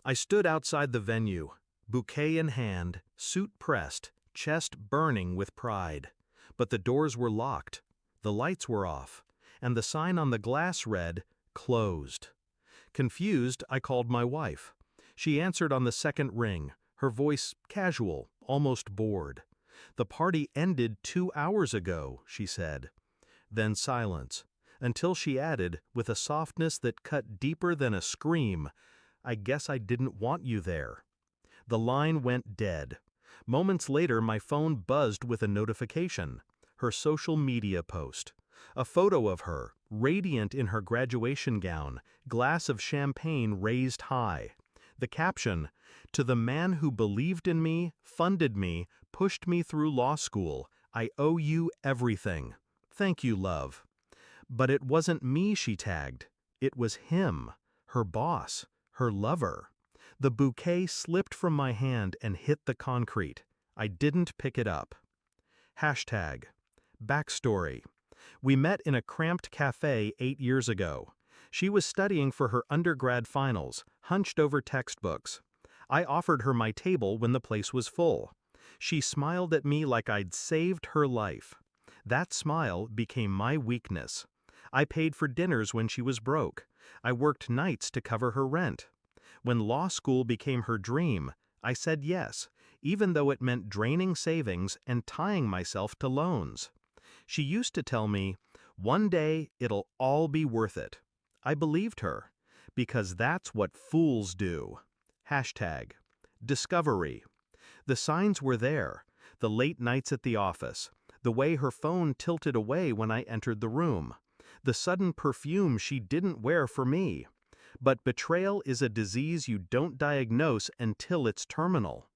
I stood outside the venue, bouquet in hand, suit pressed, chest burning with pride. But the doors were locked, the lights were off, and the sign on the glass read, "Closed." Confused, I called my wife. She answered on the second ring, her voice casual, almost bored. "The party ended 2 hours ago," she said. Then silence, until she added, with a softness that cut deeper than a scream, "I guess I didn't want you there." The line went dead. Moments later, my phone buzzed with a notification. Her social media post. A photo of her, radiant in her graduation gown, glass of champagne raised high. The caption, "To the man who believed in me, funded me, pushed me through law school, I owe you everything. Thank you, love." But it wasn't me she tagged. It was him, her boss, her lover. The bouquet slipped from my hand and hit the concrete. I didn't pick it up. Hashtag. Backstory. We met in a cramped cafe 8 years ago. She was studying for her undergrad finals, hunched over textbooks. I offered her my table when the place was full. She smiled at me like I'd saved her life. That smile became my weakness. I paid for dinners when she was broke. I worked nights to cover her rent. When law school became her dream, I said yes, even though it meant draining savings and tying myself to loans. She used to tell me, "One day it'll all be worth it." I believed her, because that's what fools do. Hashtag. Discovery. The signs were there, the late nights at the office, the way her phone tilted away when I entered the room, the sudden perfume she didn't wear for me. But betrayal is a disease you don't diagnose until it's terminal.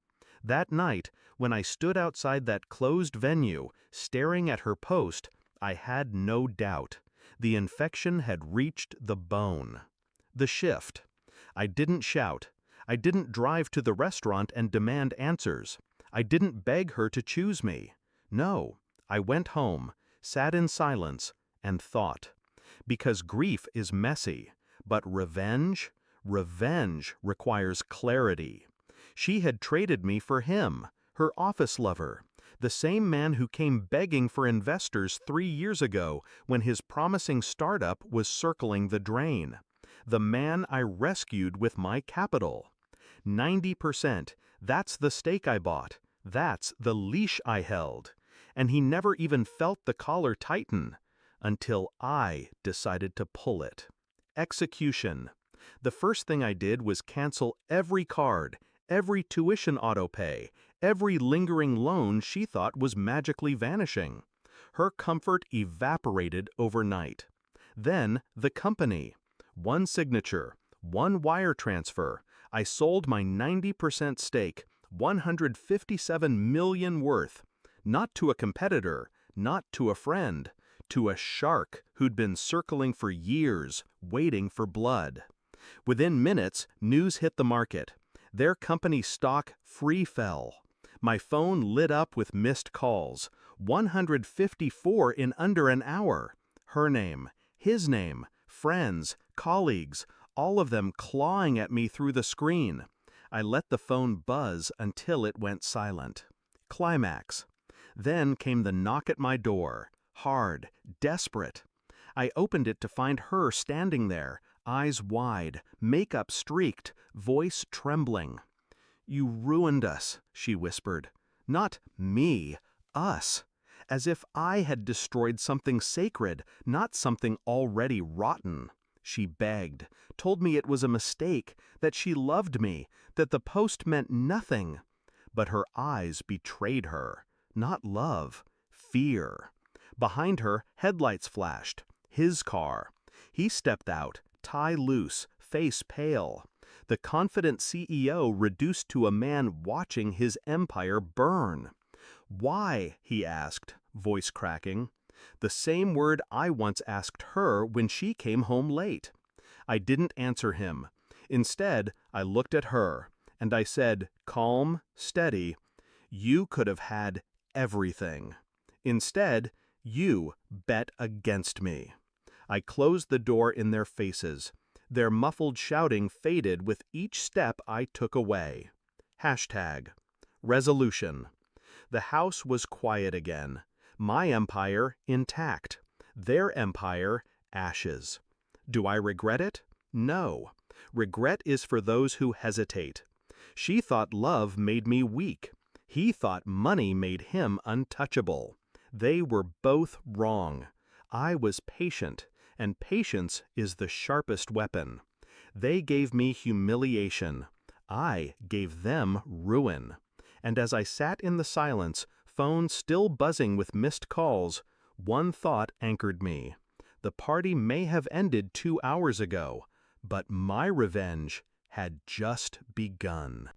That night, when I stood outside that closed venue, staring at her post, I had no doubt. The infection had reached the bone. The shift. I didn't shout. I didn't drive to the restaurant and demand answers. I didn't beg her to choose me. No, I went home, sat in silence, and thought. Because grief is messy. But revenge? Revenge requires clarity. She had traded me for him, her office lover, the same man who came begging for investors 3 years ago when his promising startup was circling the drain. The man I rescued with my capital. 90%, that's the stake I bought. That's the leash I held. And he never even felt the collar tighten, until I decided to pull it. Execution. The first thing I did was cancel every card, every tuition autopay, every lingering loan she thought was magically vanishing. Her comfort evaporated overnight. Then the company. One signature, one wire transfer. I sold my 90% stake, 157 million worth. Not to a competitor, not to a friend, to a shark who'd been circling for years, waiting for blood. Within minutes, news hit the market. Their company stock free fell. My phone lit up with missed calls, 154 in under an hour. Her name, his name, friends, colleagues, all of them clawing at me through the screen. I let the phone buzz until it went silent. Climax. Then came the knock at my door, hard, desperate. I opened it to find her standing there, eyes wide, makeup streaked, voice trembling. "You ruined us," she whispered. "Not me, us. As if I had destroyed something sacred, not something already rotten." She begged, told me it was a mistake, that she loved me, that the post meant nothing. But her eyes betrayed her. Not love, fear. Behind her, headlights flashed. His car. He stepped out, tie loose, face pale. The confident CEO reduced to a man watching his empire burn. "Why?" he asked, voice cracking. The same word I once asked her when she came home late. I didn't answer him. Instead, I looked at her, and I said, calm, steady, "You could have had everything. Instead, you bet against me." I closed the door in their faces. Their muffled shouting faded with each step I took away. Hashtag. Resolution. The house was quiet again. My empire intact. Their empire ashes. Do I regret it? No. Regret is for those who hesitate. She thought love made me weak. He thought money made him untouchable. They were both wrong. I was patient, and patience is the sharpest weapon. They gave me humiliation. I gave them ruin. And as I sat in the silence, phone still buzzing with missed calls, one thought anchored me. The party may have ended 2 hours ago, but my revenge had just begun.